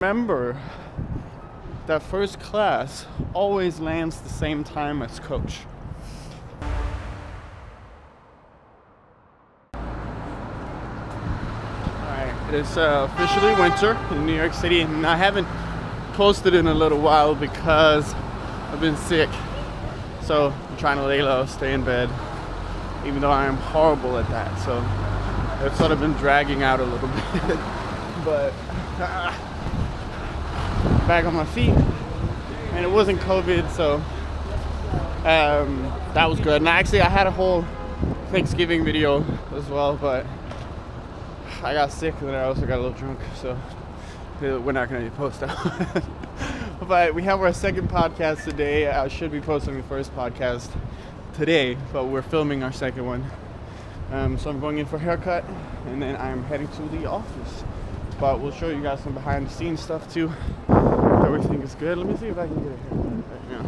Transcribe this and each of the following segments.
Remember that first class always lands the same time as coach. Alright, it is officially winter in New York City, and I haven't posted in a little while because I've been sick. So I'm trying to lay low, stay in bed, even though I am horrible at that. So it's sort of been dragging out a little bit. But back on my feet, and it wasn't COVID, so that was good. And actually I had a whole Thanksgiving video as well, but I got sick and then I also got a little drunk, so we're not going to post that. But we have our second podcast today. I should be posting the first podcast today, but we're filming our second one. So I'm going in for a haircut, and then I'm heading to the office. But we'll show you guys some behind the scenes stuff too. Everything is good. Let me see if I can get a haircut right now.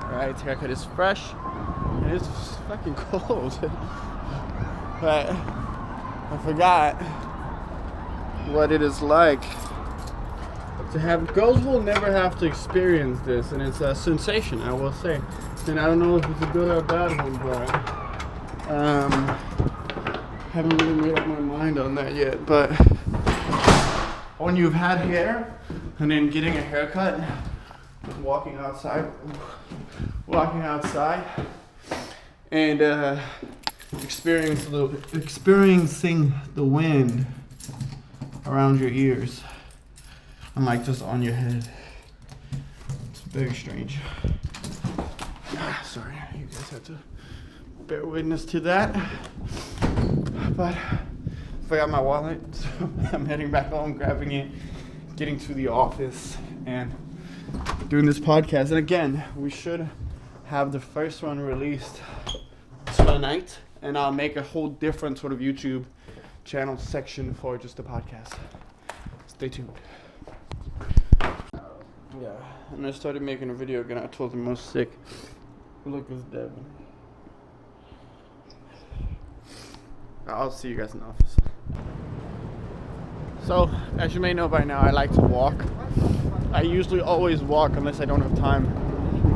Alright, haircut is fresh. And it's fucking cold. But I forgot what it is like to have. Girls will never have to experience this, and it's a sensation, I will say. And I don't know if it's a good or a bad one, but haven't really made up my mind on that yet. But when you've had hair and then getting a haircut, walking outside and experiencing the wind around your ears, unlike just on your head, it's very strange. Sorry, you guys have to bear witness to that. But I forgot my wallet, so I'm heading back home, grabbing it, getting to the office, and doing this podcast. And again, we should have the first one released tonight, and I'll make a whole different sort of YouTube channel section for just the podcast. Stay tuned. Yeah, and I started making a video again. I told him I was sick. Look, it's Devin. I'll see you guys in the office. So, as you may know by now, I like to walk. I usually always walk unless I don't have time.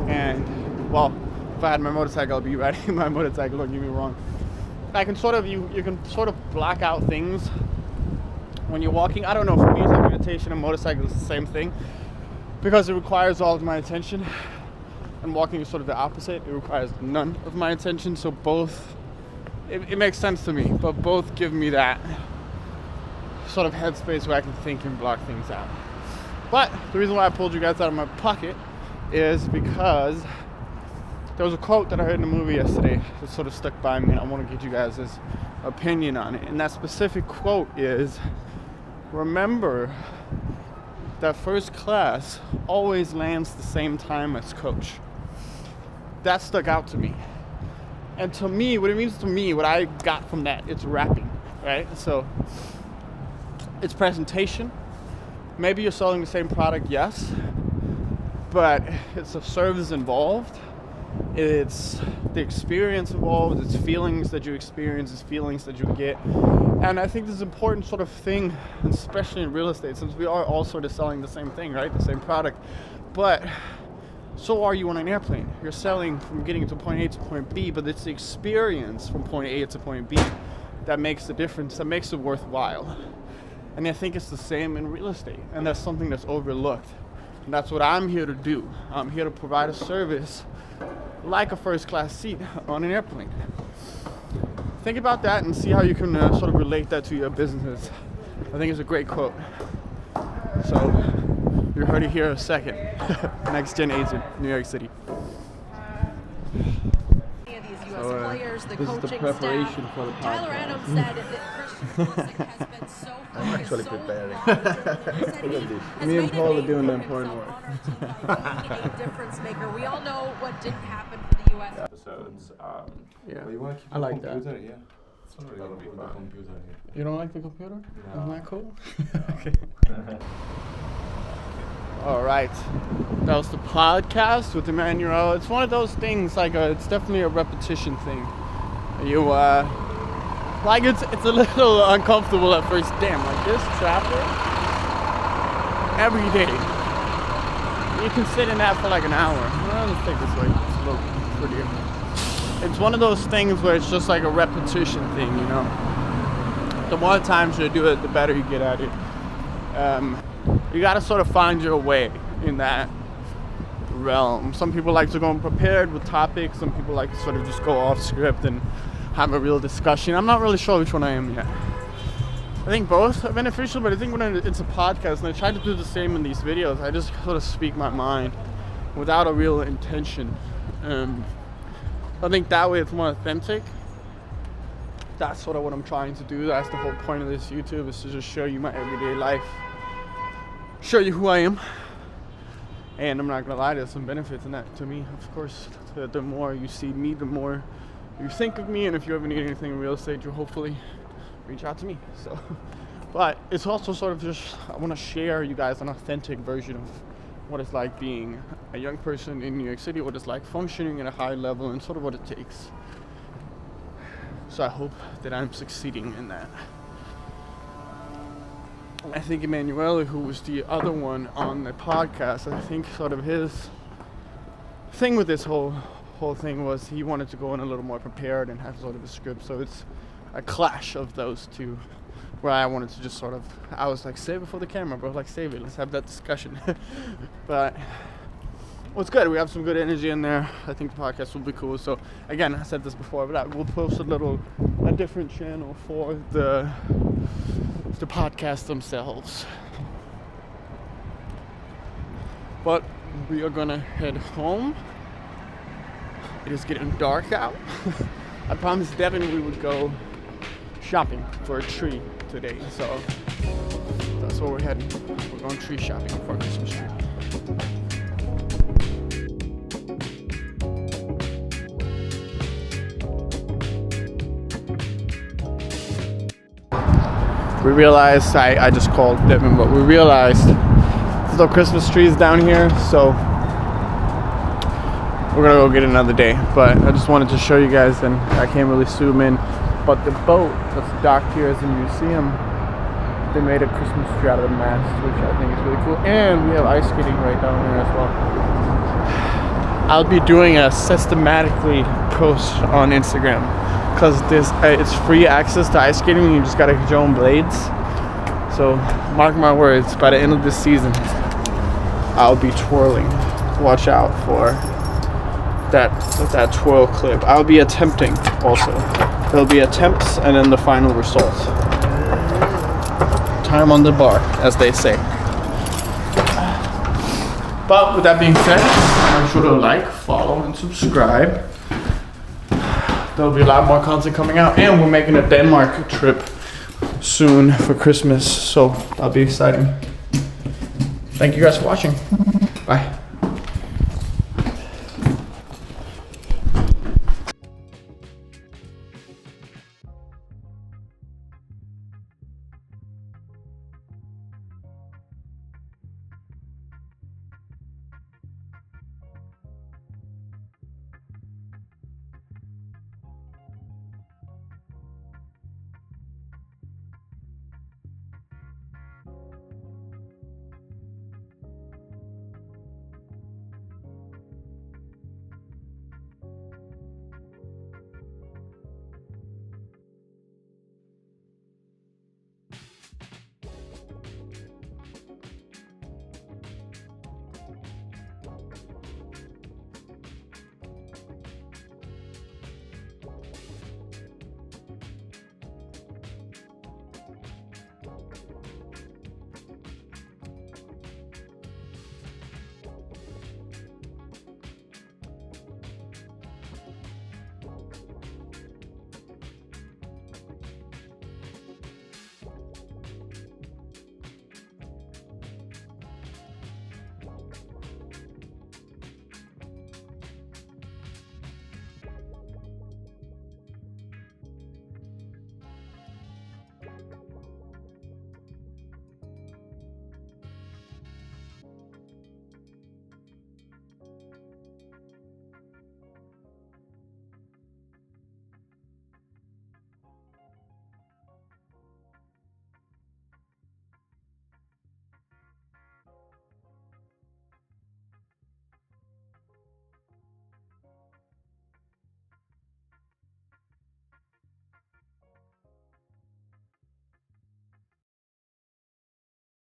And, well, if I had my motorcycle, I'd be riding my motorcycle, don't get me wrong. I can sort of, you can sort of block out things when you're walking. I don't know, for me, it's like meditation and motorcycle is the same thing, because it requires all of my attention. And walking is sort of the opposite. It requires none of my attention, so both, it makes sense to me, but both give me that sort of headspace where I can think and block things out. But the reason why I pulled you guys out of my pocket is because there was a quote that I heard in a movie yesterday that sort of stuck by me, and I want to get you guys' opinion on it. And that specific quote is, remember that first class always lands the same time as coach. That stuck out to me. And to me, what it means to me, what I got from that, it's rapping, right? So it's presentation. Maybe you're selling the same product, yes, but it's a service involved. It's the experience involved. It's feelings that you experience. It's feelings that you get. And I think this is an important sort of thing, especially in real estate, since we are all sort of selling the same thing, right? The same product. But so are you on an airplane. You're selling from getting to point A to point B, but it's the experience from point A to point B that makes the difference, that makes it worthwhile. And I think it's the same in real estate, and that's something that's overlooked. And that's what I'm here to do. I'm here to provide a service like a first class seat on an airplane. Think about that and see how you can sort of relate that to your business. I think it's a great quote. So you heard it here a second. Next Gen Agent, New York City. So, this is the preparation for the podcast. Tyler Adams said that Christian Pulisic has been so I'm actually preparing. Me and Paul are doing the important work. A difference maker. We all know what didn't happen for the U.S. Episodes. Yeah, But you want to keep I the like that. computer? Yeah. That'll be Put the fun. computer here. You don't like the computer? No. Isn't that cool? Okay. All right, that was the podcast with Emmanuel. It's one of those things, like it's definitely a repetition thing. You Like it's a little uncomfortable at first. Damn, like this traffic every day. You can sit in that for like an hour. Well, let's take this way. It's a little prettier. It's one of those things where it's just like a repetition thing, you know. The more times you do it, the better you get at it. You gotta sort of find your way in that realm. Some people like to go prepared with topics. Some people like to sort of just go off script and have a real discussion. I'm not really sure which one I am yet. I think both are beneficial, but I think when it's a podcast, and I try to do the same in these videos, I just sort of speak my mind without a real intention. I think that way it's more authentic. That's sort of what I'm trying to do. That's the whole point of this YouTube, is to just show you my everyday life, show you who I am. And I'm not gonna lie, there's some benefits in that to me. Of course, the more you see me, the more you think of me. And if you ever need anything in real estate, you'll hopefully reach out to me. So, but it's also sort of just, I want to share you guys an authentic version of what it's like being a young person in New York City, what it's like functioning at a high level, and sort of what it takes. So I hope that I'm succeeding in that. I think Emanuele, who was the other one on the podcast, I think sort of his thing with this whole thing was he wanted to go in a little more prepared and have sort of a script. So it's a clash of those two, where I wanted to just sort of, I was like, save it for the camera, bro. Like, save it. Let's have that discussion. But well, it's good. We have some good energy in there. I think the podcast will be cool. So again, I said this before, but I will post a different channel for the podcast themselves. But we are gonna head home. It is getting dark out. I promised Devin we would go shopping for a tree today, so that's where we're heading. We're going tree shopping for a Christmas tree. We realized, I just called Devin, but we realized there's no Christmas trees down here, so we're gonna go get another day. But I just wanted to show you guys, and I can't really zoom in, but the boat that's docked here is a museum. They made a Christmas tree out of the mast, which I think is really cool. And we have ice skating right down there as well. I'll be doing a systematically post on Instagram, because it's free access to ice skating. You just gotta get your own blades. So mark my words, by the end of this season, I'll be twirling. Watch out for that twirl clip. I'll be attempting also. There'll be attempts and then the final result. Time on the bar, as they say. But with that being said, make sure to like, follow, and subscribe. There'll be a lot more content coming out, and we're making a Denmark trip soon for Christmas, so that'll be exciting. Thank you guys for watching. Bye.